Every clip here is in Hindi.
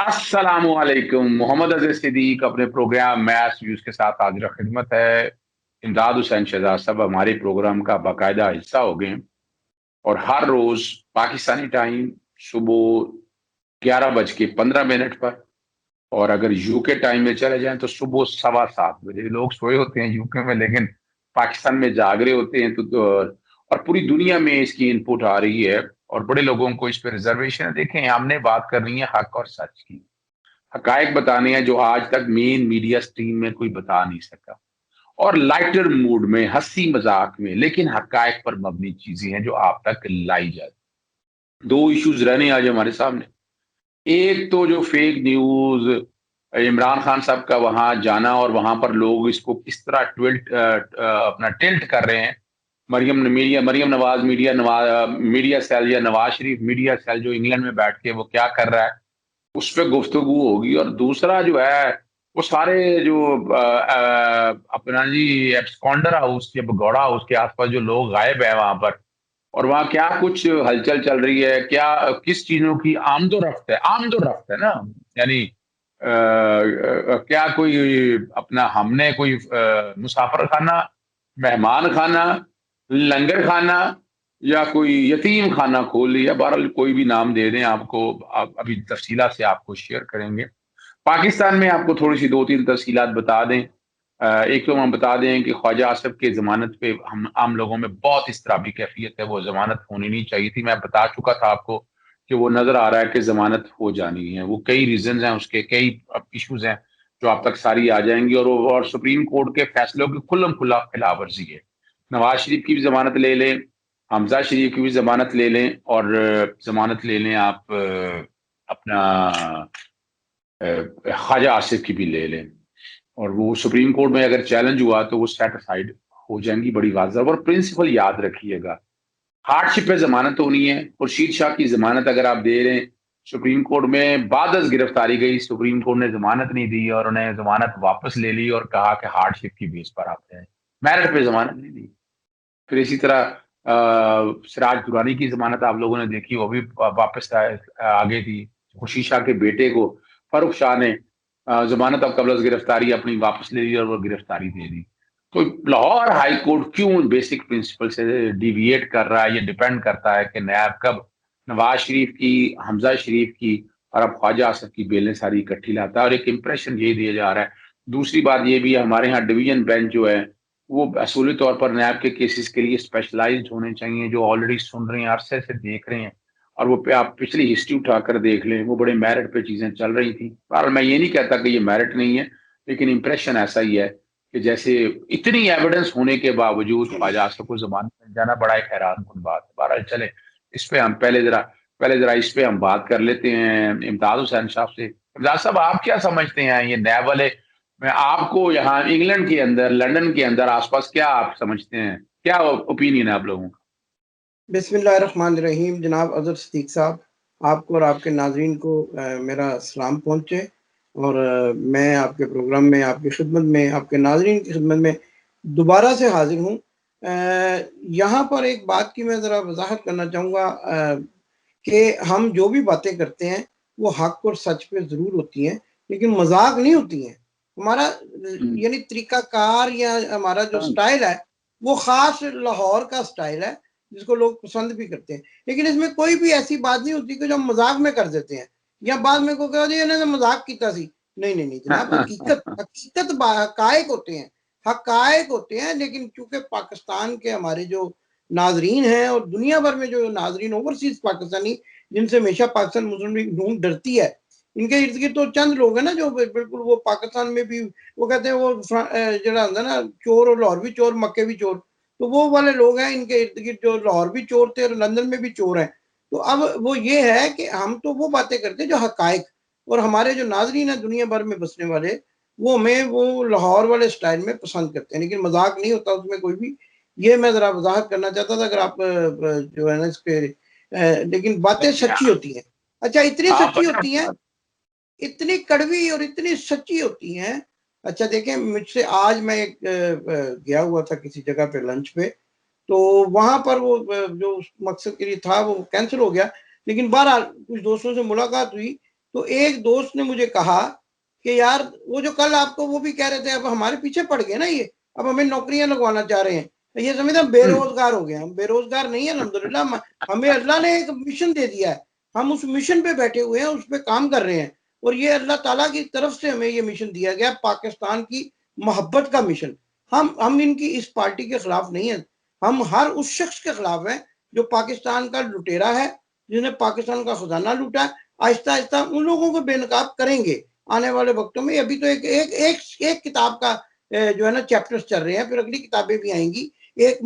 अस्सलामुअलैकुम। मोहम्मद अज़ीज़ सिद्दीक अपने प्रोग्राम मैथ्स व्यूज़ के साथ हाज़िर खिदमत है। इमदाद हुसैन शहजाद साहब हमारे प्रोग्राम का बाकायदा हिस्सा हो गए हैं और हर रोज़ पाकिस्तानी टाइम सुबह 11:15 पर, और अगर यूके टाइम में चले जाएँ तो सुबह 7:15 लोग सोए होते हैं यूके में, लेकिन पाकिस्तान में जाग रहे होते हैं। और पूरी दुनिया में इसकी इनपुट आ रही है और बड़े लोगों को इस पे रिज़र्वेशन है। देखें, हमने बात करनी है हक और सच की। हकायक बताने हैं जो आज तक मेन मीडिया स्ट्रीम में कोई बता नहीं सका, और लाइटर मूड में, हंसी मजाक में, लेकिन हकायक पर मबनी चीजें हैं जो आप तक लाई जाती। दो इश्यूज रहने आज हमारे सामने। एक तो जो फेक न्यूज, इमरान खान साहब का वहां जाना और वहां पर लोग इसको किस तरह अपना टिल्ट कर रहे हैं। मरियम नवाज मीडिया सेल, या नवाज शरीफ मीडिया सेल जो इंग्लैंड में बैठ के वो क्या कर रहा है, उस पे गुफ्तगू होगी। और दूसरा जो है, वो सारे जो अपना जी एब्सकॉन्डर हाउस या भगौड़ा हाउस के आसपास जो लोग गायब है वहां पर, और वहां क्या कुछ हलचल चल रही है, क्या किस चीजों की आमदो रफ्त है ना, यानी क्या कोई अपना हमने कोई मुसाफर खाना, मेहमान खाना, लंगर खाना, या कोई यतीम खाना खोल लिया। बहरहाल कोई भी नाम दे दें आपको, आप अभी तफसीलात से आपको शेयर करेंगे। पाकिस्तान में आपको थोड़ी सी 2-3 तफसीलात बता दें। एक तो हम बता दें कि ख्वाजा आसिफ की ज़मानत पे हम आम लोगों में बहुत इज़्तिराबी कैफ़ियत है, वो ज़मानत होनी नहीं चाहिए थी। मैं बता चुका था आपको कि वो नज़र आ रहा है कि ज़मानत हो जानी है। वो कई रीज़न्स हैं उसके, कई इश्यूज़ हैं जो आप तक सारी आ जाएँगी, और सुप्रीम कोर्ट के फैसलों की खुल्लम-खुल्ला खिलाफवर्ज़ी है। नवाज़ शरीफ की भी ज़मानत ले लें, हमज़ा शरीफ की भी ज़मानत ले लें, और ज़मानत ले लें आप अपना ख्वाजा आसिफ की भी ले लें, और वो सुप्रीम कोर्ट में अगर चैलेंज हुआ तो वो सेट असाइड हो जाएंगी बड़ी वाज़ह। और प्रिंसिपल याद रखिएगा, हार्डशिप पे जमानत होनी है। खुर्शीद शाह की जमानत अगर आप दे रहे हैं सुप्रीम कोर्ट में, बादस गिरफ्तारी गई, सुप्रीम कोर्ट ने जमानत नहीं दी और उन्हें जमानत वापस ले ली और कहा कि हार्डशिप की बेस पर आते हैं, मेरिट पे जमानत नहीं दी। फिर इसी तरह सिराज दुरानी की जमानत आप लोगों ने देखी, वो भी वापस आ गई थी। खुर्शीद शाह के बेटे को फारूक शाह ने जमानत अब कबल गिरफ्तारी अपनी वापस ले ली और वो गिरफ्तारी दे दी। तो लाहौर हाई कोर्ट क्यों बेसिक प्रिंसिपल से डिविएट कर रहा है, ये डिपेंड करता है कि नैब कब नवाज शरीफ की, हमजा शरीफ की और अब ख्वाजा आसिफ की बेलें सारी इकट्ठी लाता है, और एक इंप्रेशन ये दिया जा रहा है। दूसरी बात ये भी है, हमारे यहाँ डिवीजन बेंच जो है वो असूली तौर पर नैब के केसेस के लिए स्पेशलाइज्ड होने चाहिए, जो ऑलरेडी सुन रहे हैं, अरसे से देख रहे हैं, और वो पे आप पिछली हिस्ट्री उठाकर देख लें, वो बड़े मेरिट पे चीजें चल रही थी। बहरहाल मैं ये नहीं कहता कि ये मेरिट नहीं है, लेकिन इंप्रेशन ऐसा ही है कि जैसे इतनी एविडेंस होने के बावजूद ख्वाजा आसिफ को जमानत मिल जाना बड़ा एक हैरानकुन बात है। बहरहाल चले, इस पे हम पहले जरा इस पे हम बात कर लेते हैं इमदाद हुसैन साहब से। इमदाद साहब, आप क्या समझते हैं ये नैब वाले, मैं आपको यहाँ इंग्लैंड के अंदर, लंदन के अंदर आसपास क्या आप समझते हैं, क्या ओपिनियन है आप लोगों का? बिस्मिल्लाहिर्रहमानिर्रहीम। जनाब अज़र सिद्दीक साहब, आपको और आपके नाज़रीन को मेरा सलाम पहुँचे, और मैं आपके प्रोग्राम में, आपकी खिदमत में, आपके नाज़रीन की खिदमत में दोबारा से हाजिर हूँ। यहाँ पर एक बात की मैं ज़रा वजाहत करना चाहूँगा कि हम जो भी बातें करते हैं वो हक और सच पे ज़रूर होती हैं, लेकिन मजाक नहीं होती हैं। हमारा यानी तरीकाकार या हमारा जो हाँ, स्टाइल है वो ख़ास लाहौर का स्टाइल है, जिसको लोग पसंद भी करते हैं, लेकिन इसमें कोई भी ऐसी बात नहीं होती कि जो हम मजाक में कर देते हैं या बाद में को कहा जी इन्होंने मजाक किया सी। नहीं नहीं नहीं जनाब, हकीकत हकीकत हकायक होते हैं, हकायक होते हैं। लेकिन चूंकि पाकिस्तान के हमारे जो नाजरीन हैं और दुनिया भर में जो नाजरीन ओवरसीज पाकिस्तानी, जिनसे हमेशा पाकिस्तान मुस्लिम लीग नून डरती है, इनके इर्द गिर्द तो चंद लोग हैं ना जो बिल्कुल वो पाकिस्तान में भी वो कहते हैं वो जरा होता ना, चोर और लाहौर भी चोर मक्के भी चोर, तो वो वाले लोग हैं इनके इर्द गिर्द, जो लाहौर भी चोर थे और लंदन में भी चोर हैं। तो अब वो ये है कि हम तो वो बातें करते हैं जो हकायक, और हमारे जो नाजरीन है दुनिया भर में बसने वाले, वो हमें वो लाहौर वाले स्टाइल में पसंद करते हैं, लेकिन मजाक नहीं होता उसमें कोई भी। ये मैं जरा वजाहत करना चाहता था, अगर आप जो है ना इसके लेकिन बातें देखिए, सच्ची होती हैं। अच्छा, इतनी आप सच्ची होती हैं, इतनी कड़वी और इतनी सच्ची होती हैं। अच्छा देखें, मुझसे आज मैं गया हुआ था किसी जगह पे लंच पे, तो वहां पर वो जो उस मकसद के लिए था वो कैंसिल हो गया, लेकिन बहरहाल कुछ दोस्तों से मुलाकात हुई, तो एक दोस्त ने मुझे कहा कि यार वो जो कल आपको वो भी कह रहे थे, अब हमारे पीछे पड़ गए ना ये, अब हमें नौकरियां लगवाना चाह रहे हैं, ये समझते हम बेरोजगार हो गए। हम बेरोजगार नहीं है अल्हम्दुलिल्लाह, हमें अल्लाह ने एक मिशन दे दिया है, हम उस मिशन पे बैठे हुए हैं, उस पे काम कर रहे हैं। और ये अल्लाह ताला की तरफ से हमें ये मिशन दिया गया, पाकिस्तान की मोहब्बत का मिशन। हम इनकी इस पार्टी के खिलाफ नहीं है, हम हर उस शख्स के खिलाफ हैं जो पाकिस्तान का लुटेरा है, जिसने पाकिस्तान का खजाना लूटा है। आहिस्ता आहिस्ता उन लोगों को बेनकाब करेंगे आने वाले वक्तों में। अभी तो एक किताब का जो है ना चैप्टर्स चल रहे हैं, फिर अगली किताबें भी आएंगी। एक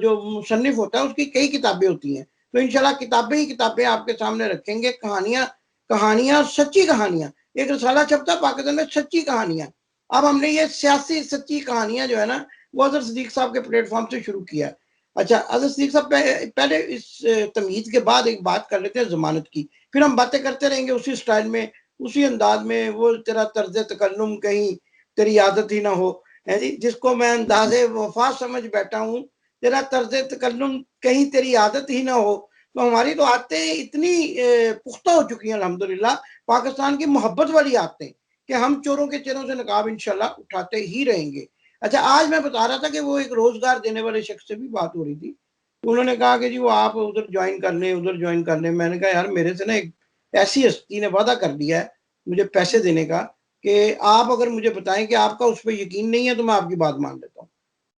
जो मुसन्निफ होता है उसकी कई किताबें होती हैं, तो इंशाल्लाह किताबें ही किताबें आपके सामने रखेंगे। कहानियां कहानियां सच्ची कहानियां, एक रसाला छपता पाकिस्तान में सच्ची कहानियां। अब हमने ये सियासी सच्ची कहानियां जो है ना वो अजहर सिद्दीक साहब के प्लेटफॉर्म से शुरू किया। अच्छा, अजहर सिद्दीक साहब पहले इस तमीज के बाद एक बात कर लेते हैं जमानत की, फिर हम बातें करते रहेंगे उसी स्टाइल में, उसी अंदाज में। वो तेरा तर्ज तकल्लुम कहीं तेरी आदत ही ना हो, है जी, जिसको मैं अंदाजे वफा समझ बैठा हूँ, तेरा तर्ज तकल्लुम कहीं तेरी आदत ही ना हो। तो हमारी तो आदतें इतनी पुख्ता हो चुकी हैं अल्हम्दुलिल्लाह, पाकिस्तान की मोहब्बत वाली आदतें, कि हम चोरों के चेहरों से नकाब इंशाल्लाह उठाते ही रहेंगे। अच्छा, आज मैं बता रहा था कि वो एक रोजगार देने वाले शख्स से भी बात हो रही थी, तो उन्होंने कहा कि जी वो आप उधर ज्वाइन कर लें, उधर ज्वाइन कर लें। मैंने कहा यार मेरे से ना एक ऐसी हस्ती ने वादा कर दिया है मुझे पैसे देने का, कि आप अगर मुझे बताएं कि आपका उस पर यकीन नहीं है तो मैं आपकी बात मान लेता हूँ।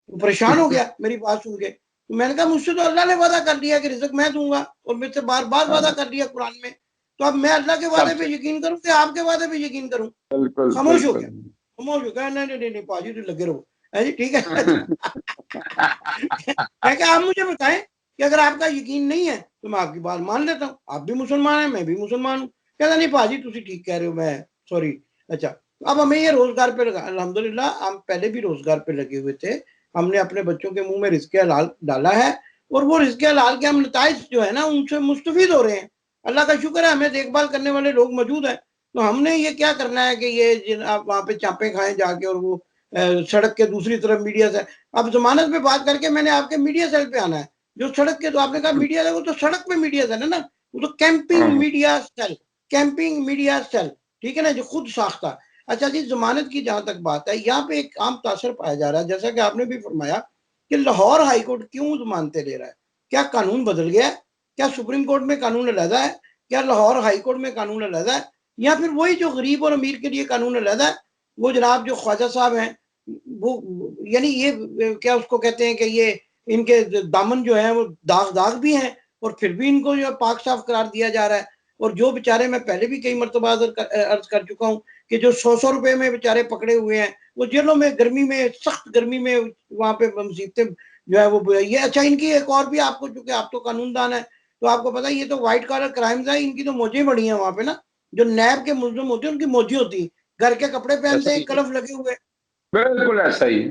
तो परेशान हो गया मेरी बात सुन के। तो मैंने कहा मुझसे तो अल्लाह ने वादा कर दिया कि रिज़्क मैं दूंगा, और मुझसे बार बार वादा कर दिया कुरान में, तो अब मैं अल्लाह के वादे पे सबसे यकीन करूं कि आपके वादे पे यकीन करूं? बिल्कुल खामोश हो बिल्कुल। गया, खामोश हो गया। नहीं नहीं नहीं, नहीं पाजी तो लगे रहो, है जी, ठीक है। मैं क्या, आप मुझे बताएं कि अगर आपका यकीन नहीं है तो मैं आपकी बात मान लेता हूँ, आप भी मुसलमान हैं मैं भी मुसलमान हूँ। कहता नहीं पाजी तुसी ठीक कह रहे हो, मैं सॉरी। अच्छा, तो अब हमें ये रोजगार पे लगा, अल्हम्दुलिल्लाह हम पहले भी रोजगार पे लगे हुए थे, हमने अपने बच्चों के मुंह में रिज़्क़ हलाल डाला है, और वो रिज़्क़ हलाल के हम नताइज जो है ना उनसे मुस्तफीद हो रहे हैं। अल्लाह का शुक्र है हमें देखभाल करने वाले लोग मौजूद हैं। तो हमने ये क्या करना है कि ये आप वहाँ पे चापे खाएं जाके, और वो सड़क के दूसरी तरफ मीडिया से। अब जमानत पे बात करके मैंने आपके मीडिया सेल पे आना है, जो सड़क के, तो आपने कहा मीडिया है, वो तो सड़क पे मीडिया सेल है ना, वो तो कैंपिंग हाँ, media cell, camping media cell, ठीक है ना, जो खुद साख्ता। अच्छा जी, जमानत की जहां तक बात है, यहाँ पे एक आम तासर पाया जा रहा है, जैसा कि आपने भी फरमाया कि लाहौर हाई कोर्ट क्यों जमानतें ले रहा है? क्या कानून बदल गया है? क्या सुप्रीम कोर्ट में कानून अलहदा है? क्या लाहौर हाई कोर्ट में कानून अलहदा है? या फिर वही जो गरीब और अमीर के लिए कानून अलहदा है? वो जनाब जो ख्वाजा साहब हैं, वो यानी ये क्या उसको कहते हैं कि ये इनके दामन जो है वो दाग दाग भी हैं, और फिर भी इनको जो पाक साफ करार दिया जा रहा है। और जो बेचारे, मैं पहले भी कई मरतबा अर्ज कर चुका हूँ कि जो 100-100 रुपए में बेचारे पकड़े हुए हैं, वो जेलों में गर्मी में, सख्त गर्मी में वहां पे मुसीबतें जो है वो ये। अच्छा, इनकी एक और भी आपको, चूंकि आप तो कानूनदान है तो आपको पता है, ये तो व्हाइट कॉलर क्राइम्स है, इनकी तो मौजें बड़ी हैं वहां पे ना। जो नैब के मुलजिम होते हैं उनकी मौजी होती है, घर के कपड़े ऐसा पहनते ही हैं है, कलफ लगे हुए, बिल्कुल ऐसा ही है।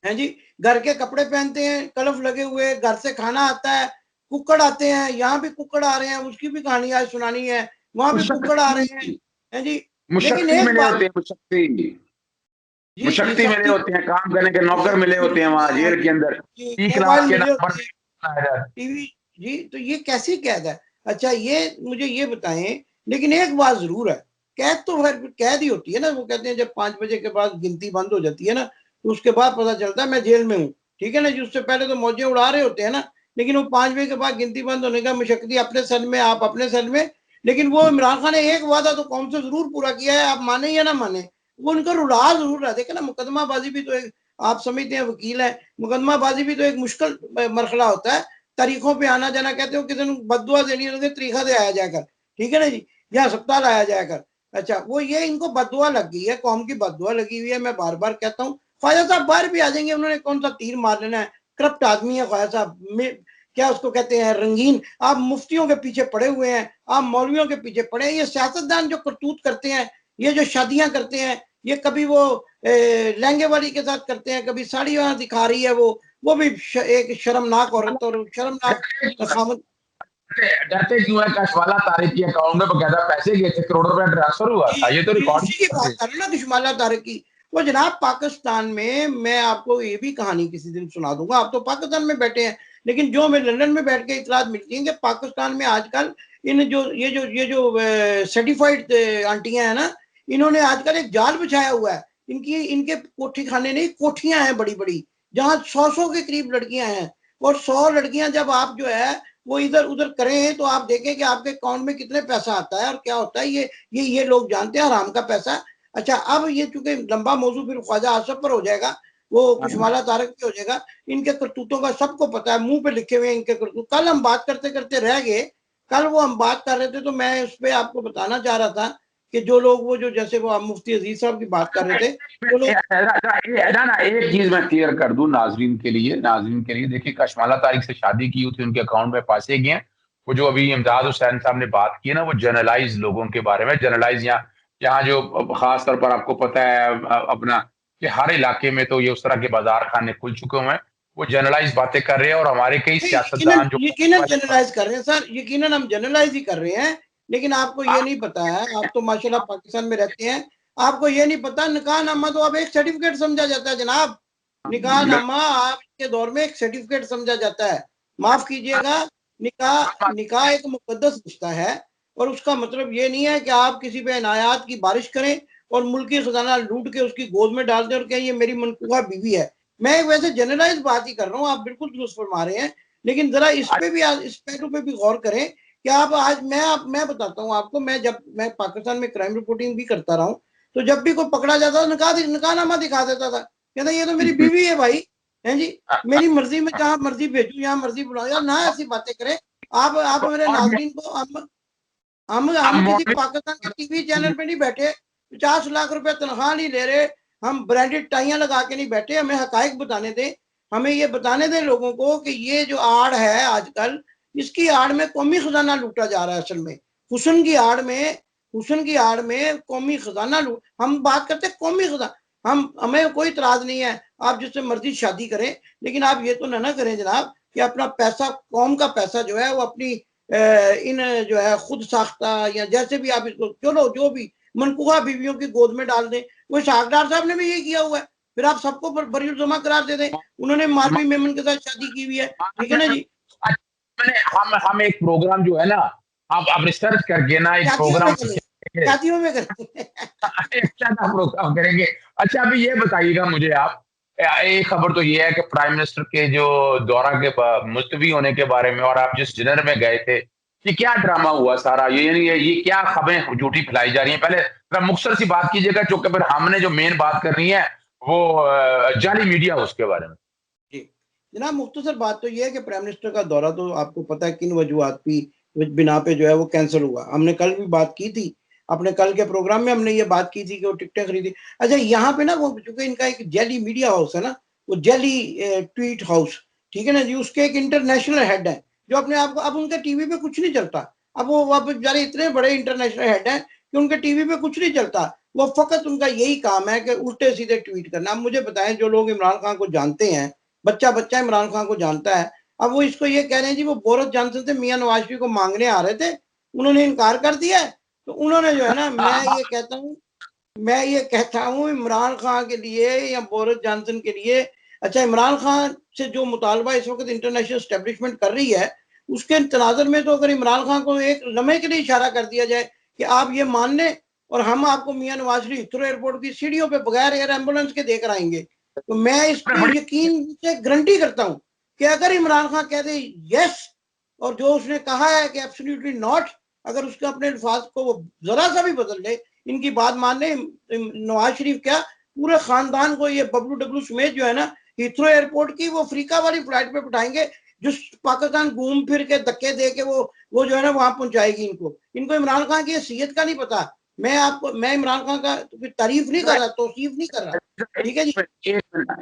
हैं जी, घर के कपड़े पहनते हैं कलफ लगे हुए, घर से खाना आता है, कुक्कड़ आते हैं, यहाँ भी कुक्कड़ आ रहे हैं, उसकी भी कहानी आज सुनानी है, वहां भी कुक्कड़ आ रहे हैं, मुशक्ति हैं जी। लेकिन मुशक्ति एक मिले बात, होते हैं, मुशक्ति जी जी, मुशक्ति मिले सख्ती, होते हैं, काम करने के नौकर मिले सख्ती होते हैं मिलती वहां है, जेल के अंदर, जी, तीख मोबाइल लाख के मिले नंबर होते हैं, पे। टीवी। जी, तो ये कैसी कैद है? अच्छा, ये मुझे ये बताएं, लेकिन एक बात जरूर है, कैद तो फिर कैद ही होती है ना। वो कहते हैं जब 5 बजे के बाद गिनती बंद हो जाती है ना, तो उसके बाद पता चलता है मैं जेल में हूँ, ठीक है ना जी। उससे पहले तो मौजें उड़ा रहे होते हैं ना, लेकिन वो 5 बजे के बाद गिनती बंद होने का मशक्कती अपने सर में, आप अपने सर में। लेकिन वो इमरान खान ने एक वादा तो कौम से जरूर पूरा किया है, आप माने या ना माने, वो उनका रुला जरूर रहा है। देखे ना, मुकदमाबाजी भी तो एक, आप समझते हैं वकील है, मुकदमाबाजी भी तो एक मुश्किल मरहला होता है। तारीखों पे आना जाना, कहते हो किसी बददुआ देनी है तरीका से आया जाया कर, ठीक है ना जी, या अस्पताल आया जाया कर। अच्छा, वो ये इनको बददुआ लग गई है, कौम की बददुआ लगी हुई है। मैं बार बार कहता हूँ, ख्वाजा साहब बाहर भी आ जाएंगे, उन्होंने कौन सा तीर मार लेना है, करप्ट आदमी है ख्वाजा साहब, क्या उसको कहते हैं, रंगीन। आप मुफ्तियों के पीछे पड़े हुए हैं, आप मौलवियों के पीछे पड़े हैं। ये सियासतदान जो करतूत करते हैं, ये जो शादियां करते हैं, ये कभी वो लहंगे वाली के साथ करते हैं, कभी साड़ी वहां दिखा रही है, वो भी एक शर्मनाक औरत और शर्मनाक खामद। डरते क्यों है? कशवाला तारिक की अकाउंट में बकायदा पैसे गए थे, करोड़ों रुपया ट्रांसफर हुआ जी था, ये तो जी, रिकॉर्ड उसी की बात कर रहे ना, कशमाला तारक की। वो जनाब पाकिस्तान में, मैं आपको ये भी कहानी किसी दिन सुना दूंगा, आप तो पाकिस्तान में बैठे हैं, लेकिन जो हमें लंदन में बैठ के इतलात मिलती है कि पाकिस्तान में आजकल इन जो सर्टिफाइड आंटियां हैं ना, इन्होंने आजकल एक जाल बिछाया हुआ है। इनके कोठी खाने नहीं, कोठियां हैं बड़ी बड़ी, जहां 100 के करीब लड़कियां हैं। और 100 लड़कियां जब आप जो है वो इधर उधर करें तो आप देखें कि आपके अकाउंट में कितने पैसा आता है और क्या होता है। ये लोग जानते हैं हराम का पैसा। अच्छा, अब ये चूंकि लंबा मौजू फिर ख्वाजा आसफ पर हो जाएगा, वो कुशमाला तारक पे हो जाएगा। इनके करतूतों का सबको पता है, मुंह पे लिखे हुए इनके करतूत। कल हम बात करते करते रह गए, कल वो हम बात कर रहे थे तो मैं उस पर आपको बताना चाह रहा था कि जो लोग वो जो जैसे वो मुफ्ती अजीज साहब की बात कर रहे थे तो लोग ना एक चीज मैं क्लियर कर दूं नाजरीन के लिए देखिए, कशमाला तारिक से शादी की थी, उनके अकाउंट में पैसे गए हैं। वो जो अभी इमदाद हुसैन साहब ने बात की है ना, वो जनरलाइज लोगों के बारे में, जनरलाइज यहाँ जो खास तौर पर आपको पता है अपना कि हर इलाके में तो ये उस तरह के बाजार खाने खुल चुके हुए हैं। वो जनरलाइज बातें कर रहे हैं और हमारे कई सियासतदान जो यकीनन जनरलाइज कर रहे हैं सर, यकीनन हम जनरलाइज ही कर रहे हैं। लेकिन आपको ये नहीं पता है, आप तो माशाल्लाह पाकिस्तान में रहते हैं, आपको ये नहीं पता निकाह नामा तो अब एक सर्टिफिकेट समझा जाता है जनाब। निकाह नामा आपके दौर में एक सर्टिफिकेट समझा जाता है। माफ कीजिएगा, निकाह एक मुकद्दस रिश्ता है और उसका मतलब ये नहीं है कि आप किसी पे इनायात की बारिश करें और मुल्की खजाना लूट के उसकी गोद में डाल दें और कहें ये मेरी मनकूहा बीवी है। मैं वैसे जनरलाइज बात ही कर रहा हूँ, आप बिल्कुल दुरुस्त फरमा रहे हैं। लेकिन जरा इस पे भी इस पहलू पे भी गौर करें कि आप आज मैं बताता हूँ आपको, मैं पाकिस्तान में क्राइम रिपोर्टिंग भी करता रहा हूँ, तो जब भी कोई पकड़ा जाता था निकाहनामा दिखा देता था, कहता ये तो मेरी बीवी है भाई, है जी, मेरी मर्जी में जहां मर्जी भेजू, यहाँ मर्जी बुलाओ। यार ना ऐसी बातें करें। आप मेरे नाजरीन को, हम किसी पाकिस्तान के टीवी चैनल पे नहीं बैठे, 50 लाख रुपए तनख्वाह नहीं ले रहे, हम ब्रांडेड टाइयां लगा के नहीं बैठे। हमें हकायक बताने दें, हमें ये बताने दें लोगों को कि ये जो आड़ है आजकल, इसकी आड़ में कौमी खजाना लूटा जा रहा है। असल में हुस्न की आड़ में कौमी खजाना लूट, हम बात करते हैं कौमी खजाना। हमें कोई इतराज नहीं है, आप जिससे मर्जी शादी करें, लेकिन आप ये तो ना करें जनाब कि अपना पैसा, कौम का पैसा जो है वो अपनी इन जो है खुद साख्ता या जैसे भी आप इसको चलो जो भी मनकूहा बीवियों की गोद में डाल दें। वो शाहदार साहब ने भी ये किया हुआ है, फिर आप सबको बरी जमा करार दे दें। उन्होंने मालवी मेमन के साथ शादी की हुई है, ठीक है ना जी। मैंने हम एक प्रोग्राम जो है ना, आप रिसर्च करके ना एक प्रोग्राम शादियों में करेंगे अच्छा प्रोग्राम करेंगे। अच्छा अभी ये बताइएगा मुझे आप, एक खबर तो ये है कि प्राइम मिनिस्टर के जो दौरा के मुलतवी होने के बारे में, और आप जिस डिनर में गए थे, ये क्या ड्रामा हुआ सारा, ये क्या खबरें झूठी फैलाई जा रही हैं? पहले जरा मुख्तसर सी बात कीजिएगा, क्योंकि फिर हमने जो मेन बात करनी है वो जाली मीडिया उसके बारे में। जी जनाब, मुख्तसर बात तो ये है कि प्राइम मिनिस्टर का दौरा तो आपको पता है किन वजूहात की बिना पे जो है वो कैंसिल हुआ। हमने कल भी बात की थी, अपने कल के प्रोग्राम में हमने ये बात की थी कि वो टिकटें खरीदी। अच्छा, यहाँ पे ना वो चूंकि इनका एक जेली मीडिया हाउस है ना, वो जेली ट्वीट हाउस, ठीक है ना जी, उसके एक इंटरनेशनल हेड है जो अपने आप को, अब उनके टीवी पे कुछ नहीं चलता। अब वो बेचारे इतने बड़े इंटरनेशनल हेड हैं कि उनके टीवी पे कुछ नहीं चलता। वो फकत उनका यही काम है कि उल्टे सीधे ट्वीट करना। अब मुझे बताएं, जो लोग इमरान खान को जानते हैं, बच्चा बच्चा इमरान खान को जानता है, अब वो इसको ये कह रहे हैं जी वो बोरिस जॉनसन से मियां नवाज शरीफ को मांगने आ रहे थे, उन्होंने इनकार कर दिया है। तो उन्होंने जो है ना, मैं ये कहता हूँ इमरान खान के लिए या बोरिस जॉनसन के लिए, अच्छा इमरान खान से जो मुतालबा इस वक्त इंटरनेशनल एस्टेब्लिशमेंट कर रही है, उसके तनाजर में तो अगर इमरान खान को एक लम्हे के लिए इशारा कर दिया जाए कि आप ये मान लें और हम आपको मियां नवाज शरीफ हिथ्रो एयरपोर्ट की सीढ़ियों पे बगैर एयर एम्बुलेंस के देकर आएंगे, तो मैं इस पे यकीन से गारंटी करता हूं कि अगर इमरान खान कह दे यस, और जो उसने कहा है कि एब्सोल्युटली नॉट, अगर उसके अपने अल्फाज को वो जरा सा भी बदल ले, इनकी बात मान ले, नवाज शरीफ क्या पूरे खानदान को ये बबलू डब्लू समेत जो है ना हिथ्रो एयरपोर्ट की वो अफ्रीका वाली फ्लाइट पे बिठाएंगे, जो पाकिस्तान घूम फिर के धक्के दे के वो जो है ना वहां पहुंचाएगी इनको इमरान खान की हैसियत का नहीं पता। मैं इमरान खान का तारीफ नहीं कर रहा, तौसीफ नहीं कर रहा, ठीक है जी।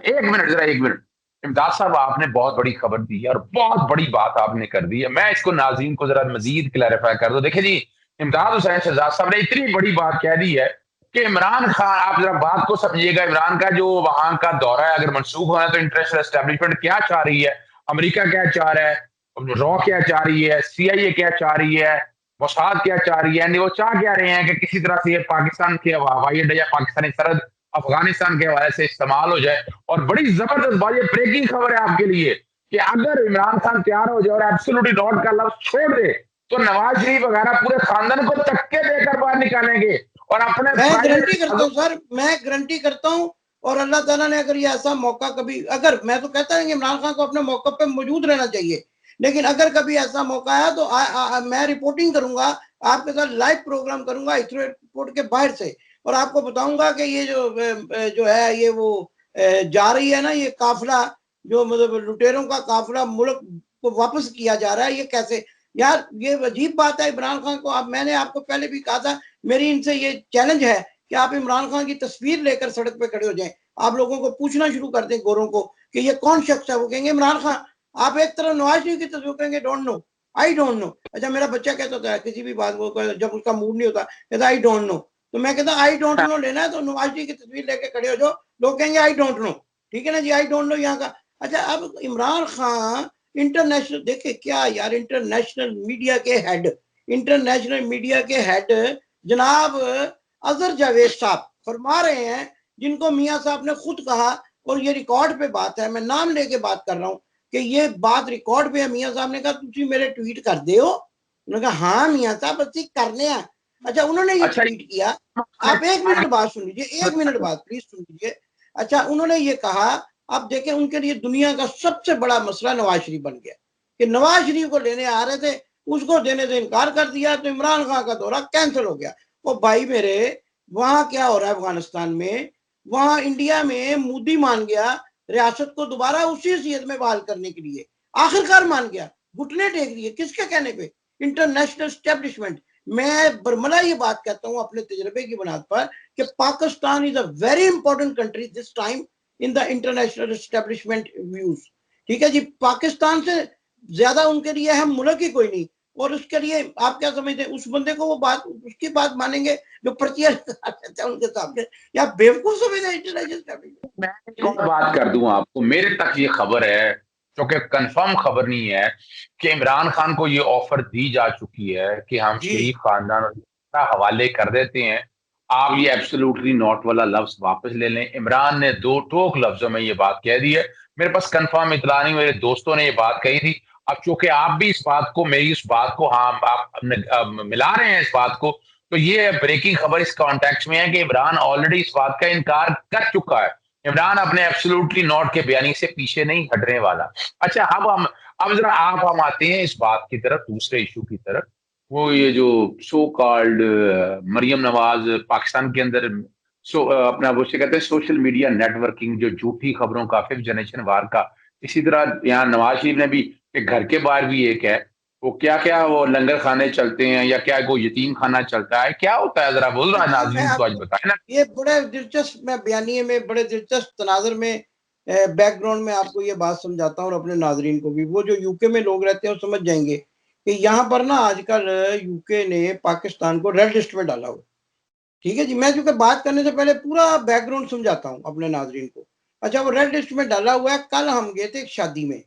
एक मिनट इमदाद साहब, आपने बहुत बड़ी खबर दी है और बहुत बड़ी बात आपने कर दी है। मैं इसको नाज़रीन को जरा मजीद क्लैरिफाई कर दो। देखिए जी, इमदाद हुसैन शहजाद साहब ने इतनी बड़ी बात कह दी है कि इमरान खान, आप जरा बात को समझिएगा, इमरान का जो वहां का दौरा है अगर मनसूख होना है तो इंटरनेशनल एस्टेब्लिशमेंट क्या चाह रही है, अमेरिका क्या चाह रहा है, रॉ क्या चाह रही है, CIA क्या चाह रही है, मोसाद क्या चाह रही है, वो चाह क्या रहे हैं कि किसी तरह से ये पाकिस्तान के हवाई अड्डा या पाकिस्तानी सरहद अफगानिस्तान के हवाले से इस्तेमाल हो जाए। और बड़ी जबरदस्त बात, ये ब्रेकिंग खबर है आपके लिए कि अगर इमरान खान तैयार हो जाए और एब्सोल्युटली नॉट का लफ्ज छोड़ दे तो नवाज शरीफ वगैरह पूरे खानदान को धक्के देकर बाहर निकालेंगे और अपने मैं गारंटी प्राइवेट। करता हूँ सर, मैं गारंटी करता हूँ। और अल्लाह ताला ने अगर ये ऐसा मौका कभी, अगर, मैं तो कहता हूँ कि इमरान खान को अपने मौके पे मौजूद रहना चाहिए, लेकिन अगर कभी ऐसा मौका आया तो मैं रिपोर्टिंग करूंगा, आपके साथ लाइव प्रोग्राम करूंगा हिथ्रो एयरपोर्ट के बाहर से, और आपको बताऊंगा कि ये जो है ये वो जा रही है ना ये काफिला, जो मतलब लुटेरों का काफिला मुल्क को वापस किया जा रहा है, ये कैसे। यार ये अजीब बात है इमरान खान को। आप, मैंने आपको पहले भी कहा था, मेरी इनसे ये चैलेंज है कि आप इमरान खान की तस्वीर लेकर सड़क पे खड़े हो जाएं, आप लोगों को पूछना शुरू कर दें गोरों को कि ये कौन शख्स है, वो कहेंगे इमरान खान। आप एक तरफ नवाज शरीफ की तस्वीर कहेंगे don't know, I don't know. अच्छा, मेरा बच्चा कहता था किसी भी बात को, जब उसका मूड नहीं होता, कहता आई डोंट नो, तो मैं कहता आई डोंट नो लेना है तो नवाज शरीफ की तस्वीर लेके खड़े हो जाओ, लोग कहेंगे आई डोंट नो, ठीक है ना जी, आई डोंट नो यहाँ का। अच्छा, अब इमरान खान इंटरनेशनल, देखे क्या यार, इंटरनेशनल मीडिया के हेड, इंटरनेशनल मीडिया के हेड जनाब अजहर जावेद साहब फरमा रहे हैं, जिनको मियां साहब ने खुद कहा, और ये रिकॉर्ड पे बात है, मैं नाम लेके बात कर रहा हूँ कि ये बात रिकॉर्ड पे है। मियां साहब ने कहा तुम मेरे ट्वीट कर दे हो, उन्होंने कहा हाँ मियां साहब अच्छी करने हैं। अच्छा, उन्होंने ये अच्छा, ट्वीट किया, आप एक मिनट बात सुन लीजिए, एक मिनट बात प्लीज सुन लीजिए। अच्छा, उन्होंने ये कहा, आप देखें उनके लिए दुनिया का सबसे बड़ा मसला नवाज शरीफ बन गया, कि नवाज शरीफ को लेने आ रहे थे, उसको देने से इनकार कर दिया, तो इमरान खान का दौरा कैंसिल हो गया। वो भाई मेरे, वहां क्या हो रहा है अफगानिस्तान में, वहां इंडिया में मोदी मान गया रियासत को दोबारा उसी हैसियत में बहाल करने के लिए, आखिरकार मान गया, घुटने टेक दिए, किसके कहने पे, इंटरनेशनल स्टैब्लिशमेंट। मैं बरमला ये बात कहता हूं अपने तजर्बे की बुनियाद पर कि Pakistan is a very important country this time in the international establishment views. ठीक है जी, पाकिस्तान से ज्यादा उनके लिए अहम मुल्क ही कोई नहीं। और उसके लिए आप क्या समझते हैं, उस बंदे को वो बात, उसकी बात मानेंगे जो पर्चियां हैं उनके सामने, या बेवकूफ समझते इंटरनेशनल स्टैब्लिशमेंट। मैं एक और बात कर दूं आपको, मेरे तक ये खबर है, जो कि कंफर्म खबर नहीं है, कि इमरान खान को ये ऑफर दी जा चुकी है कि हम जी शरीफ खानदान का हवाले कर देते हैं, आप ये एब्सोल्युटली नॉट वाला लफ्ज वापस ले लें। इमरान ने दो टोक लफ्जों में ये बात कह दी है, मेरे पास कंफर्म इतला नहीं, मेरे दोस्तों ने ये बात कही थी। अब चूंकि आप भी इस बात को, मेरी इस बात को, हाँ आप मिला रहे हैं इस बात को, तो ये ब्रेकिंग खबर इस कॉन्टेक्स्ट में है कि इमरान ऑलरेडी इस बात का इनकार कर चुका है। इमरान अपने एब्सोल्युटली नॉट के बयानी से पीछे नहीं हटने वाला। अच्छा, अब जरा हम आते हैं इस बात की तरफ, दूसरे इशू की तरफ, वो ये जो सो कॉल्ड मरियम नवाज पाकिस्तान के अंदर, अपना वो से कहते हैं सोशल मीडिया नेटवर्किंग, जो झूठी खबरों का, फिफ्थ जनरेशन वार का। इसी तरह यहाँ नवाज शरीफ ने भी एक घर के बाहर भी एक है, वो क्या क्या वो लंगर खाने चलते हैं या क्या वो यतीम खाना चलता है, क्या होता है, जरा बोल रहा है हाँ, मैं नाज़रीन को आज आपको बताए ना। ये बड़े दिलचस्प, मैं बयानिए में बड़े दिलचस्प तनाजर में बैकग्राउंड में आपको ये बात समझाता हूँ, और अपने नाजरीन को भी, वो जो यूके में लोग रहते हैं वो समझ जाएंगे कि यहाँ पर ना आजकल यूके ने पाकिस्तान को रेड लिस्ट में डाला हुआ। ठीक है जी, मैं चूंकि बात करने से पहले पूरा बैकग्राउंड समझाता हूँ अपने नाजरीन को। अच्छा, वो रेड लिस्ट में डाला हुआ है। कल हम गए थे एक शादी में,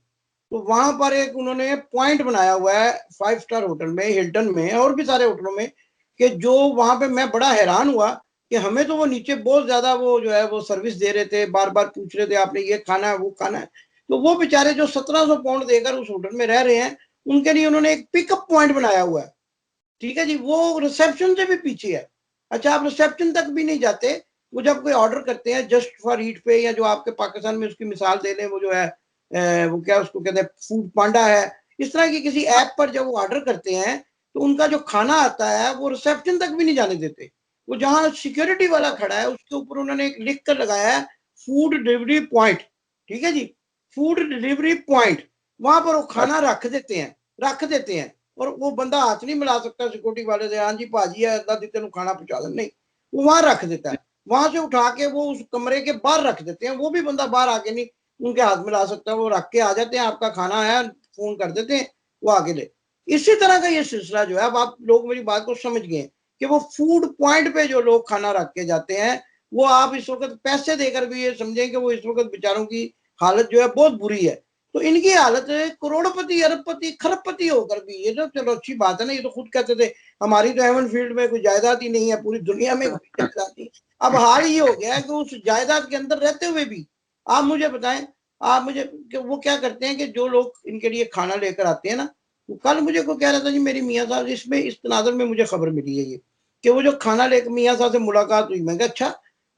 तो वहां पर एक उन्होंने पॉइंट बनाया हुआ है 5 स्टार होटल में, हिल्टन में, और भी सारे होटलों में, कि जो वहां पे मैं बड़ा हैरान हुआ कि हमें तो वो नीचे बहुत ज्यादा वो जो है वो सर्विस दे रहे थे, बार बार पूछ रहे थे आपने ये खाना है वो खाना है। तो वो बेचारे जो 1700 पाउंड देकर उस होटल में रह रहे हैं, उनके लिए उन्होंने एक पिकअप पॉइंट बनाया हुआ है। ठीक है जी, वो रिसेप्शन से भी पीछे है। अच्छा, आप रिसेप्शन तक भी नहीं जाते, वो जब कोई ऑर्डर करते हैं जस्ट फॉर ईट पे, या जो आपके पाकिस्तान में उसकी मिसाल दे लें, वो जो है वो क्या उसको कहते हैं, फूड पांडा है, इस तरह की किसी ऐप पर जब वो ऑर्डर करते हैं, तो उनका जो खाना आता है वो रिसेप्शन तक भी नहीं जाने देते। वो जहां सिक्योरिटी वाला खड़ा है उसके ऊपर उन्होंने एक लिख कर लगाया है, फूड डिलीवरी पॉइंट। ठीक है जी, फूड डिलीवरी पॉइंट, वहां पर वो खाना रख देते हैं, रख देते हैं। और वो बंदा हाथ नहीं मिला सकता सिक्योरिटी वाले से, हाँ जी भाजी है अदा दी तेन खाना पहुंचा दें, नहीं, वो वहां रख देता है। वहां से उठा के वो उस कमरे के बाहर रख देते हैं, वो भी बंदा बाहर आके नहीं उनके हाथ मिला सकता, वो रख के आ जाते हैं, आपका खाना है, फोन कर देते हैं, वो आके ले। इसी तरह का ये सिलसिला जो है, अब आप लोग मेरी बात को समझ गए कि वो फूड पॉइंट पे जो लोग खाना रख के जाते हैं, वो आप इस वक्त पैसे देकर भी ये समझें कि वो इस वक्त बेचारों की हालत जो है बहुत बुरी है। तो इनकी हालत करोड़पति अरबपति खरबपति होकर भी, ये तो चलो अच्छी बात है ना, ये तो खुद कहते थे हमारी तो हेवन फील्ड में कोई जायदाद ही नहीं है, पूरी दुनिया में कोई जायदाद नहीं। अब हाल ये हो गया है कि उस जायदाद के अंदर रहते हुए भी, आप मुझे बताएं, आप मुझे वो क्या करते हैं कि जो लोग इनके लिए खाना लेकर आते हैं ना, वो कल मुझे को कह रहा था जी मेरी मियाँ साहब इसमें इस तनाज़ुर में मुझे खबर मिली है ये कि वो जो खाना लेकर मियाँ साहब से मुलाकात हुई। मैं कहा अच्छा,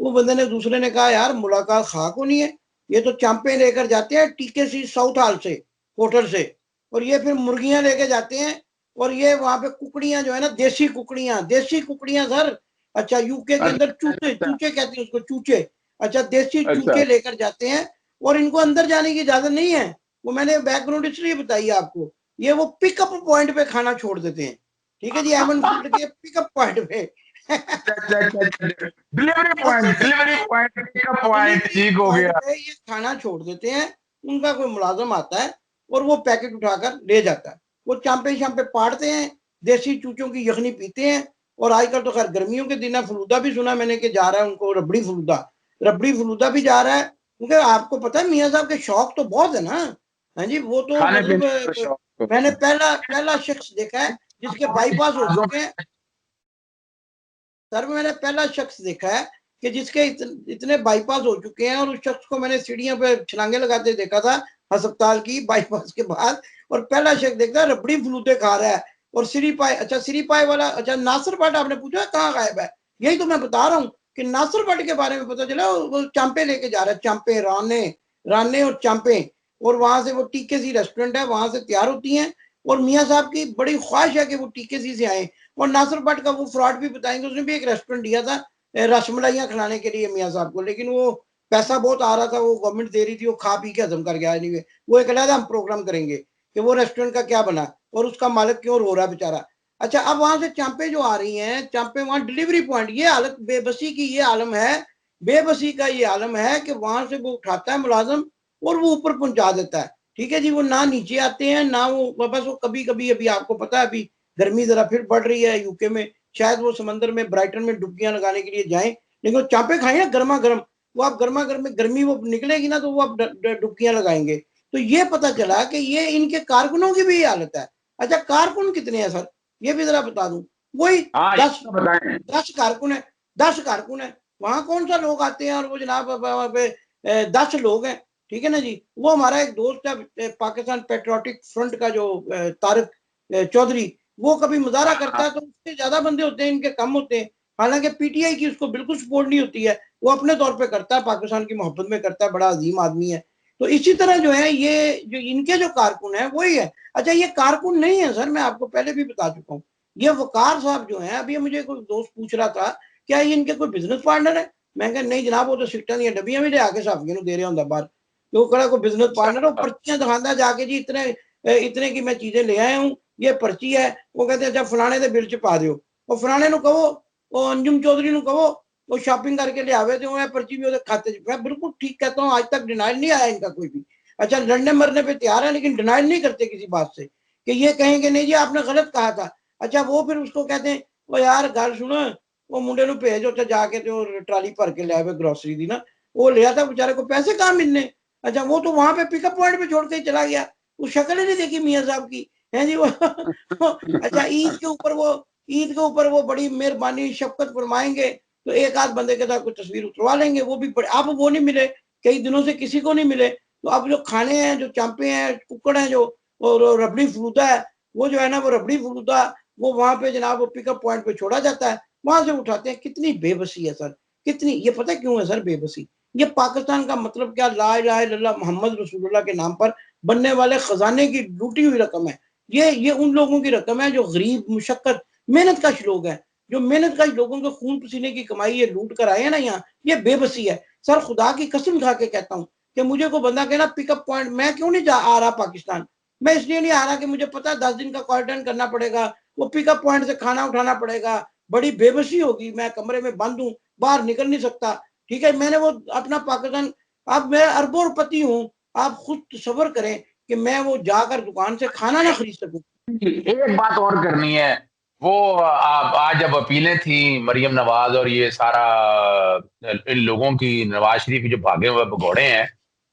वो बंदे ने दूसरे ने कहा यार मुलाकात खा को नहीं है, ये तो चांपे लेकर जाते हैं टीकेसी साउथ हॉल से, होटल से, और ये फिर मुर्गियां लेके जाते हैं, और ये वहां पे कुकड़ियां जो है ना देसी कुकड़ियां सर। अच्छा यूके के अंदर अच्छा चूचे अच्छा चूचे कहते हैं उसको, चूचे। अच्छा देसी अच्छा। चूचे लेकर जाते हैं, और इनको अंदर जाने की इजाजत नहीं है। वो मैंने बैकग्राउंड इसलिए बताई आपको, ये वो पिकअप पॉइंट पे खाना छोड़ देते हैं। ठीक है जी, एमन फील्ड के पिकअप पॉइंट पे। अच्छा अच्छा अच्छा, डिलीवरी असल पॉइंट, में delivery point, pickup point, delivery ठीक हो पॉइंट गया। पे ये खाना छोड़ देते हैं। उनका कोई मुलाजिम आता है और वो पैकेट उठाकर ले जाता है। वो चांपे शांपे पाड़ते हैं, देसी चूचों की यखनी पीते हैं। और आजकल तो खैर गर्मियों के दिन है, फलूदा भी सुना मैंने कि जा रहा है उनको, रबड़ी फलूदा भी जा रहा है। क्योंकि आपको पता है मियाँ साहब के शौक तो बहुत है ना। हाँ जी, वो तो खाने मतलब पीने का शौक तो मैंने है। पहला पहला शख्स देखा है जिसके बाईपास हो चुके हैं। सर मैंने पहला शख्स देखा है कि जिसके इतने बाईपास हो चुके हैं, और उस शख्स को मैंने सीढ़ियों पे छलांगे लगाते देखा था अस्पताल की बाईपास के बाद। और पहला शख्स देखता है रबड़ी फलूदे खा रहा है और सिरी पाए। अच्छा सिरी पाए वाला, अच्छा नासिर भट्ट आपने पूछा कहाँ गायब है, यही तो मैं बता रहा हूँ कि नासिर भट्ट के बारे में पता चला। वो चांपे लेके जा रहा है, चांपे राने, राने और चांपे। और वहां से वो टीके सी रेस्टोरेंट है, वहां से तैयार होती हैं। और मियाँ साहब की बड़ी ख्वाहिश है कि वो टीके सी से आए। और नासिर भट्ट का वो फ्रॉड भी बताएंगे, उसने भी एक रेस्टोरेंट दिया था रसमलाइयाँ खिलाने के लिए मियाँ साहब को, लेकिन वो पैसा बहुत आ रहा था, वो गवर्नमेंट दे रही थी, वो खा पी के हजम कर गया। नहीं, वो एक अलग हम प्रोग्राम करेंगे कि वो रेस्टोरेंट का क्या बना और उसका मालिक क्यों रो रहा है बेचारा। अच्छा अब वहां से चांपे जो आ रही हैं, चांपे वहां डिलीवरी पॉइंट, ये हालत बेबसी की, ये आलम है, बेबसी का ये आलम है कि वहां से वो उठाता है मुलाजम और वो ऊपर पहुंचा देता है। ठीक है जी, वो ना नीचे आते हैं ना वो, बस वो कभी कभी, अभी आपको पता है अभी गर्मी जरा फिर बढ़ रही है यूके में, शायद वो समंदर में ब्राइटन में डुबकियां लगाने के लिए जाएं। लेकिन वो चांपे खाएं ना गर्मा गर्म, वो आप गर्मा गर्म में गर्मी वो निकलेगी ना तो वो आप डुबकियां लगाएंगे। तो ये पता चला कि ये इनके कारकुनों की भी ये हालत है। अच्छा कारकुन कितने हैं सर, ये भी जरा बता दूं। वही हाँ, ये दस तो बताएं। 10 कारकुन है, 10 कारकुन है। वहां कौन सा लोग आते हैं, और वो जनाब वहां पे 10 लोग हैं। ठीक है ना जी, वो हमारा एक दोस्त है पाकिस्तान पेट्रियोटिक फ्रंट का जो तारिक चौधरी, वो कभी मुजाहरा करता हाँ है तो उससे ज्यादा बंदे होते हैं, इनके कम होते हैं। हालांकि पीटीआई की उसको बिल्कुल सपोर्ट नहीं होती है, वो अपने तौर पे करता है, पाकिस्तान की मोहब्बत में करता है, बड़ा अजीम आदमी है। तो इसी तरह जो है ये जो इनके जो कारकुन है वही है। अच्छा ये कारकुन नहीं है सर, मैं आपको पहले भी बता चुका हूँ। ये वकार साहब जो है, अभी मुझे कोई दोस्त पूछ रहा था क्या ये इनके कोई बिजनेस पार्टनर है। मैं कहा नहीं जनाब, वो तो सिगटा दी डबियां भी ले आके साफियों दे रहा हूँ बाहर। तो वो कड़ा कोई बिजनेस पार्टनर, वो पर्चियां दिखाता जाके जी इतने इतने की मैं चीजें ले आया हूँ, ये पर्ची है। वो कहते अच्छा फलाने के बिल च पा दो, वो फलाने नु कहो, वो अंजुम चौधरी नु कहो, वो शॉपिंग करके ले आवे तो मैं पर्ची भी खाते च। मैं बिल्कुल ठीक कहता हूँ, आज तक डिनाइल नहीं आया इनका कोई भी। अच्छा लड़ने मरने पे तैयार है लेकिन डिनाइल नहीं करते किसी बात से, कि ये कहेंगे नहीं जी आपने गलत कहा था। अच्छा वो फिर उसको कहते हैं वो यार गल सुनो, वो मुंडे नु भेज उत्थे जाके तो ट्राली भर के ले आवे ग्रोसरी दी ना। वो ले आता बेचारे को, पैसे कहाँ मिलने। अच्छा वो तो वहां पे पिकअप पॉइंट पे छोड़ के चला गया, वो शक्ल ही नहीं देखी मियाँ साहब की, है जी वो। अच्छा ईद के ऊपर वो बड़ी मेहरबानी शफकत फरमाएंगे तो एक आध बंदे के साथ कोई तस्वीर उतरवा लेंगे, वो भी बड़े। अब वो नहीं मिले, कई दिनों से किसी को नहीं मिले। तो अब जो खाने हैं, जो चांपे हैं, कुकड़ हैं, जो और रबड़ी फलूदा है, वो जो है ना वो रबड़ी फलूदा, वो वहां पे जनाब वो पिकअप पॉइंट पे छोड़ा जाता है, वहां से उठाते हैं। कितनी बेबसी है सर, कितनी। ये पता है क्यों है सर बेबसी, ये पाकिस्तान का मतलब क्या, ला इलाहा इल्लल्लाह मोहम्मद रसूलुल्लाह के नाम पर बनने वाले खजाने की लूटी हुई रकम है। ये उन लोगों की रकम है जो गरीब मुशक्कत मेहनत कश लोग हैं, जो मेहनत कश लोगों के खून पसीने की कमाई ये लूट कर आए हैं ना यहाँ। ये बेबसी है सर, खुदा की कसम खा के कहता हूँ कि मुझे को बंदा कहना पिकअप पॉइंट, मैं क्यों नहीं जा आ रहा पाकिस्तान। मैं इसलिए नहीं आ रहा कि मुझे पता है 10 दिन का क्वारंटाइन करना पड़ेगा, वो पिकअप पॉइंट से खाना उठाना पड़ेगा, बड़ी बेबसी होगी, मैं कमरे में बंद हूँ, बाहर निकल नहीं सकता। ठीक है, मैंने वो अपना पाकिस्तान, अब मैं अरबों हूँ, आप खुद तसव्वुर करें कि मैं वो जाकर दुकान से खाना ना खरीद सकूं। एक बात और करनी है। वो आज जब अपीलें थी मरियम नवाज और ये सारा इन लोगों की, नवाज शरीफ की जो भागे हुए भगौड़े हैं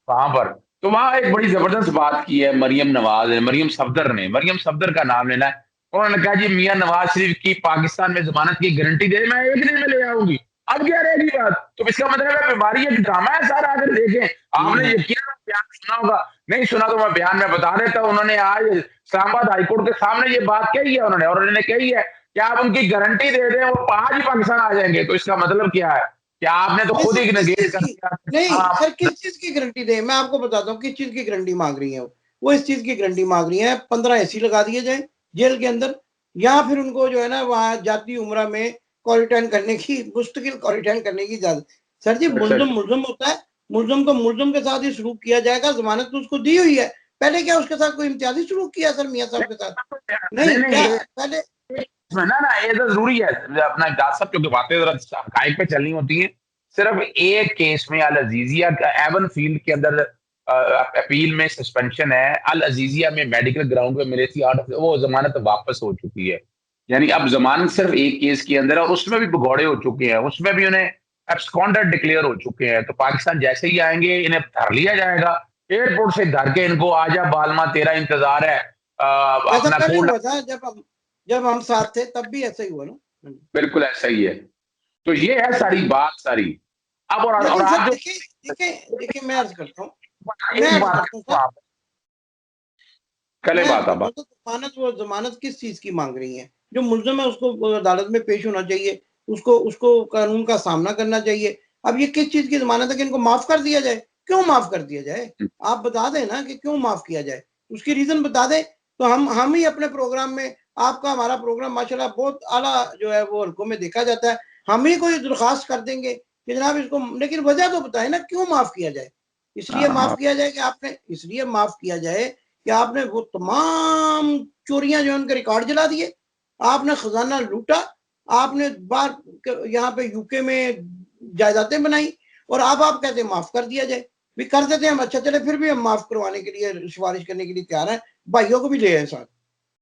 वहां पर, तो वहां एक बड़ी जबरदस्त बात की है मरियम नवाज ने, मरियम सफदर का नाम लेना है। उन्होंने कहा जी मियां नवाज शरीफ की पाकिस्तान में जमानत की गारंटी दे, मैं 1 दिन में ले आऊंगी। अब क्या रहेगी बात? तो इसका मतलब है बीमारी एक ड्रामा है सारा। अगर देखें, आपने यकीन बयान सुना होगा, नहीं सुना तो मैं बयान में बता देता हूँ। उन्होंने आज इस्लामाबाद हाईकोर्ट के सामने ये बात कही है उन्होंने, और उन्होंने कही है कि आप उनकी गारंटी दे दें वो आज ही पाकिस्तान आ जाएंगे। तो इसका मतलब क्या है कि आपने तो नहीं खुद सर, ही किस नेगेट चीज कर की? दिया। नहीं हाँ, सर, किस चीज की गारंटी दे? मैं आपको बताता हूँ किस चीज की गारंटी मांग रही है वो इस चीज की गारंटी मांग रही है 15 एसी लगा दिए जाए जेल के अंदर, या फिर उनको जो है ना वहां जाती उम्रा में क्वारंटाइन करने की, मुस्तकिल क्वारंटाइन करने की इजाजत। सर जी, अच्छा मुलजम मुलजम होता है, मुलजम को मुलजम के साथ ही सलूक किया जाएगा। जमानत तो उसको दी हुई है, पहले क्या उसके साथ कोई इम्तियाजी सलूक किया सर मियाँ साहब के साथ? नहीं नहीं नहीं, क्या ये पहले? ना ना, ये तो जरूरी है अपना इजाज साहब, क्योंकि बातें जरा हकाइक पे चलनी होती है। सिर्फ एक केस में अल अजीजिया एवन फील्ड के अंदर अपील में सस्पेंशन है। अल अजीजिया में मेडिकल ग्राउंड पे मिली थी, वो जमानत वापस हो चुकी है। यानी अब जमानत सिर्फ एक केस के अंदर है, और उसमें भी भगौड़े हो चुके हैं, उसमें भी उन्हें एब्सकॉन्डेड डिक्लेयर हो चुके हैं। तो पाकिस्तान जैसे ही आएंगे इन्हें धर लिया जाएगा, एयरपोर्ट से धर के इनको आजा बालमा तेरा इंतजार है, ऐसा अपना पहले कोड। हुआ था जब हम साथ थे, तब भी ऐसा ही हुआ ना। बिल्कुल ऐसा ही है। तो ये है सारी बात सारी। अब और लेकिन सर आज जो देखिए देखिए देखिए, मैं अर्ज करता हूँ, मैं एक अर्ज बात करता हूँ सर, कल मैं अर्ज बात करता अब हूँ तो जमानत, वो जमानत किस चीज की मांग रही है? जो मुल्जिम है उसको अदालत में पेश होना चाहिए, उसको उसको कानून का सामना करना चाहिए। अब ये किस चीज की जमानत है कि इनको माफ कर दिया जाए? क्यों माफ कर दिया जाए? आप बता दें ना कि क्यों माफ किया जाए, उसकी रीजन बता दें, तो हम ही अपने प्रोग्राम में, आपका हमारा प्रोग्राम माशाल्लाह बहुत आला जो है वो हल्कों में देखा जाता है, हम ही कोई दरखास्त कर देंगे कि जनाब इसको, लेकिन वजह तो बताए ना क्यों माफ किया जाए। इसलिए माफ हाँ, किया जाए कि आपने, इसलिए माफ किया जाए कि आपने वो तमाम चोरियां जो उनके रिकॉर्ड जला दिए, आपने खजाना लूटा, आपने बाहर यहाँ पे यूके में जायदादें बनाई, और अब आप कहते हैं माफ कर दिया जाए। भी कर देते हैं हम, अच्छा चले, फिर भी हम माफ करवाने के लिए, सिफारिश करने के लिए तैयार हैं, भाइयों को भी ले आए साथ,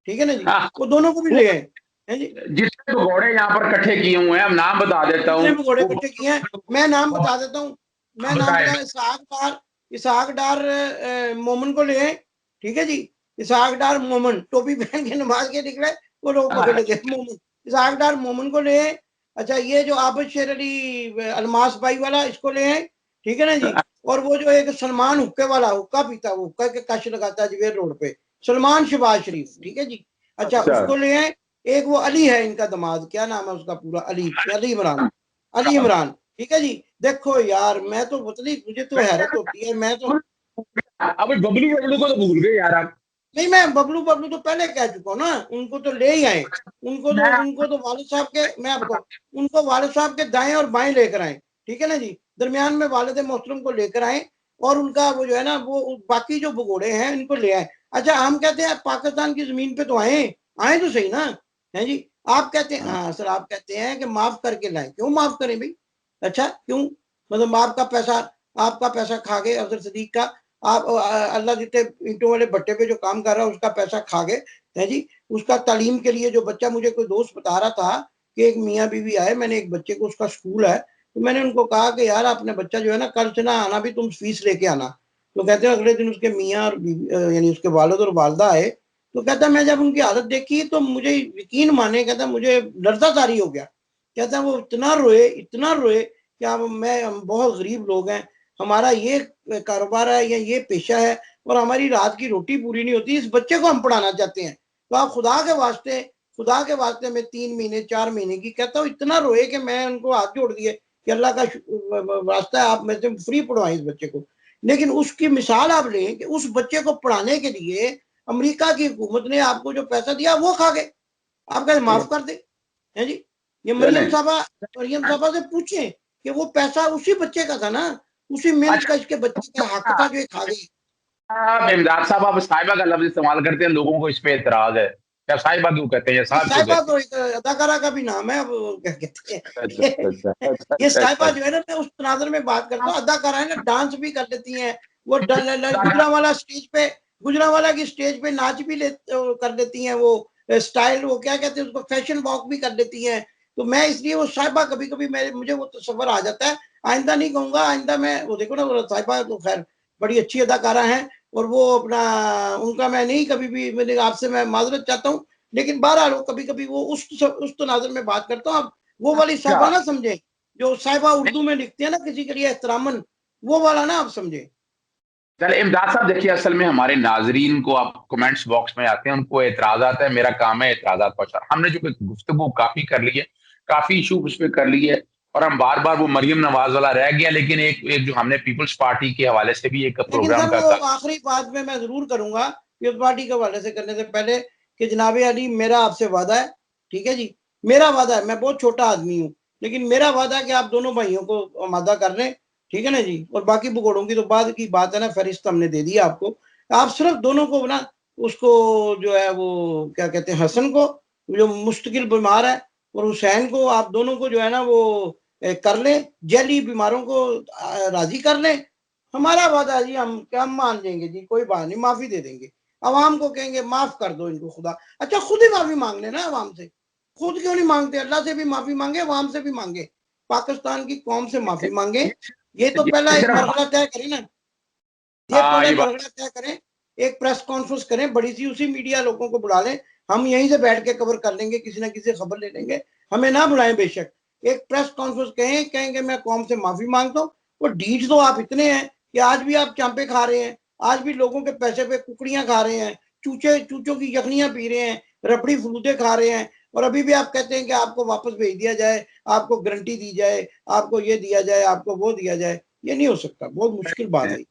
ठीक है ना जी, हाँ। वो दोनों को भी वो ले आए हैं जी। जितने भगौड़े यहाँ पर इकट्ठे किए हुए हैं, हम नाम बता देता हूँ। जितने भी घोड़े वो इकट्ठे किए हैं, मैं नाम बता देता हूँ, मैं नाम बताए। बता, इसहाक डार मोमन को ले आए, ठीक है जी। इसहाक डार मोमन टोपी पहन के नमाज के निकले, वो लोग पकड़ लेते हैं मोमन, इसहाक डार मोमन को ले आए। अच्छा, ये जो आबिद शेर अली अलमास भाई वाला, इसको ले आए, ठीक है ना जी। और वो जो एक सलमान हुक्के वाला, हुक्का पीता, वो हुक्का के कश लगाता है जवेर रोड पे, सलमान शहबाज शरीफ, ठीक है जी। अच्छा, अच्छा, उसको ले आए। एक वो अली है इनका दामाद, क्या नाम है उसका पूरा, अली अली इमरान, अली इमरान, ठीक है जी। देखो यार, मैं तो पता मुझे तो हैरत होती है, मैं तो, अब बबलू बबलू को तो भूल गए यार आप। नहीं मैं बबलू बबलू तो पहले कह चुका हूँ ना, उनको तो ले ही आए, मैं उनको तो वालिद साहब के, मैं आपको, उनको वालिद साहब के दाएं और बाएं लेकर आए, ठीक है ना जी। दरमियान में वालिद मोहतरम को लेकर आए, और उनका वो जो है ना, वो बाकी जो भगोड़े हैं इनको ले आए। अच्छा, हम कहते हैं पाकिस्तान की जमीन पे तो आए, आए तो सही ना, है जी। आप कहते हैं, हाँ सर, आप कहते हैं कि माफ करके लाए, क्यों माफ करें भाई? अच्छा क्यों? मतलब आपका पैसा खा गए अफजल सदीक का, आप अल्लाह जितने ईंटों वाले भट्टे पे जो काम कर रहा है उसका पैसा खा गए, है जी। उसका तालीम के लिए जो बच्चा, मुझे कोई दोस्त बता रहा था कि एक मियाँ बीवी आए, मैंने एक बच्चे को, उसका स्कूल है, तो मैंने उनको कहा कि यार अपने बच्चा जो है ना, कल से ना आना भी, तुम फीस लेके आना। तो कहते हैं अगले दिन उसके मियाँ और यानी उसके वालिद और वालदा आए, तो कहता मैं जब उनकी हालत देखी तो मुझे यकीन माने, कहता मुझे लर्जा तारी हो गया। कहता वो इतना रोए कि अब मैं, हम बहुत गरीब लोग हैं, हमारा ये कारोबार है या ये पेशा है, और हमारी रात की रोटी पूरी नहीं होती, इस बच्चे को हम पढ़ाना चाहते हैं, तो आप खुदा के वास्ते में 3 महीने 4 महीने की, कहता हूँ इतना रोए कि मैं उनको हाथ जोड़ दिए कि अल्लाह का वास्ता है, आप मेरे से फ्री पढ़वाएं इस बच्चे को। लेकिन उसकी मिसाल आप लें कि उस बच्चे को पढ़ाने के लिए अमेरिका की हुकूमत ने आपको जो पैसा दिया वो खा गए, आप कहते माफ कर दे, है जी। ये चले। मरियम साहबा से पूछें कि वो पैसा उसी बच्चे का था ना, उसी मेहनत का, अच्छा, इसके बच्चे का हक था जो ये खा गई। आप इमदाद साहब, आप साहिबा का लफ्ज इस्तेमाल करते हैं, लोगों को इस पे एतराज है। क्या साहिबा क्यों कहते हैं या ये साहब क्यों साहिबा कहते तो एक अदाकारा का भी नाम है, अब क्या कहते हैं? अच्छा हैं अच्छा अच्छा ये अच्छा अच्छा साहिबा जो है ना, मैं उस तनाजर में बात करता हूँ, अदाकारा है ना, डांस भी कर लेती हैं, वो अच्छा। गुजरावाला स्टेज पे, गुजरावाला की स्टेज पे नाच भी कर लेती हैं, वो स्टाइल, वो क्या कहते हैं उसको, फैशन वॉक भी कर लेती हैं। तो मैं इसलिए वो साहिबा, कभी कभी मेरे, मुझे वो तस्वर आ जाता है। आइंदा नहीं कहूंगा, आइंदा मैं वो देखो ना, वो साहिबा तो खैर बड़ी अच्छी अदाकारा है, और वो अपना, उनका मैं नहीं कभी भी, मैंने आपसे मैं माजरत चाहता हूँ, लेकिन बहरहाल वो कभी कभी वो उस तनाजुर में बात करता हूँ। आप वो वाली अच्छा, साहिबा ना समझे जो साहिबा उर्दू में लिखते हैं ना किसी के लिए एहतरामन, वो वाला ना आप समझे। चले इमदाद साहब, देखिए असल में हमारे नाजरीन को, आप कमेंट्स बॉक्स में आते हैं, उनको एतराजात है, मेरा काम है एतराजात पहुंचाना। हमने जो गुफ्तगू काफी कर ली है, काफी इशू उस पर कर ली है, और हम बार बार वो मरियम नवाज वाला रह गया, लेकिन एक एक जो हमने पीपल्स पार्टी के हवाले से भी एक लेकिन प्रोग्राम सर का वो था। आखिरी बात में मैं जरूर करूंगा पीपल्स पार्टी के हवाले से करने से पहले कि जनाब अली, मेरा आपसे वादा है, ठीक है जी, मेरा वादा है, मैं बहुत छोटा आदमी हूँ, लेकिन मेरा वादा है कि आप दोनों भाइयों को आमादा कर लें, ठीक है ना जी। और बाकी भगोड़ों की तो बाद की बात है ना, फहरिस्त हमने दे दी आपको। आप सिर्फ दोनों को ना, उसको जो है वो क्या कहते हैं, हसन को जो मुस्तकिल बीमार है, और हुसैन को, आप दोनों को जो है ना वो कर लें, जैली बीमारों को राजी कर लें। हमारा वादा है जी, हम क्या मान लेंगे जी, कोई बात नहीं, माफी दे देंगे। अवाम को कहेंगे माफ कर दो इनको खुदा। अच्छा खुद ही माफी मांग लेना अवाम से, खुद क्यों नहीं मांगते, अल्लाह से भी माफी मांगे, अवाम से भी मांगे, पाकिस्तान की कौम से माफी मांगे। ये तो पहला एक मरहला तय करें ना, ये हाँ, पहले ये बात मरहला तय करें, एक प्रेस कॉन्फ्रेंस करें बड़ी सी, उसी मीडिया लोगों को बुला लें, हम यहीं से बैठ के कवर कर लेंगे, किसी ना किसी खबर ले लेंगे, हमें ना बुलाएं बेशक। एक प्रेस कॉन्फ्रेंस कहेंगे मैं कौम से माफी मांगता हूँ। वो डीज तो आप इतने हैं कि आज भी आप चांपे खा रहे हैं, आज भी लोगों के पैसे पे कुकड़ियां खा रहे हैं, चूचों की यखनियां पी रहे हैं, रबड़ी फलूदे खा रहे हैं, और अभी भी आप कहते हैं कि आपको वापस भेज दिया जाए, आपको गारंटी दी जाए, आपको ये दिया जाए, आपको वो दिया जाए। ये नहीं हो सकता, बहुत मुश्किल बात है।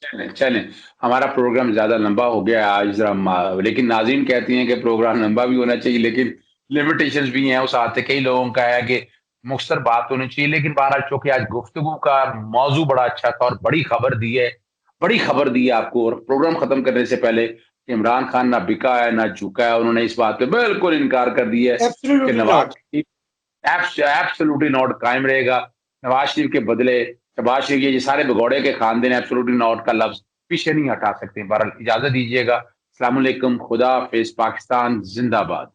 चलें चलें, हमारा प्रोग्राम ज़्यादा लंबा हो गया आज ज़रा लेकिन नाज़रीन कहती हैं कि प्रोग्राम लंबा भी होना चाहिए, लेकिन लिमिटेशंस भी हैं उस हाथ से। कई लोगों का है कि मुख्तसर बात होनी चाहिए, लेकिन बहरहाल चूँकि आज गुफ्तगू का मौज़ू बड़ा अच्छा था और बड़ी खबर दी है आपको। और प्रोग्राम ख़त्म करने से पहले इमरान खान ना बिका है, ना झुका है, उन्होंने इस बात पे बिल्कुल इनकार कर दिया है कि absolutely Nawaz not. Sharif absolutely not कायम रहेगा। नवाज शरीफ के बदले शहबाज शरीफ, ये सारे भगौड़े के खानदान एब्सोल्युटली नॉट का लफ्ज पीछे नहीं हटा सकते। बहरहाल इजाजत दीजिएगा। अस्सलाम वालेकुम, खुदा हाफिज, पाकिस्तान जिंदाबाद।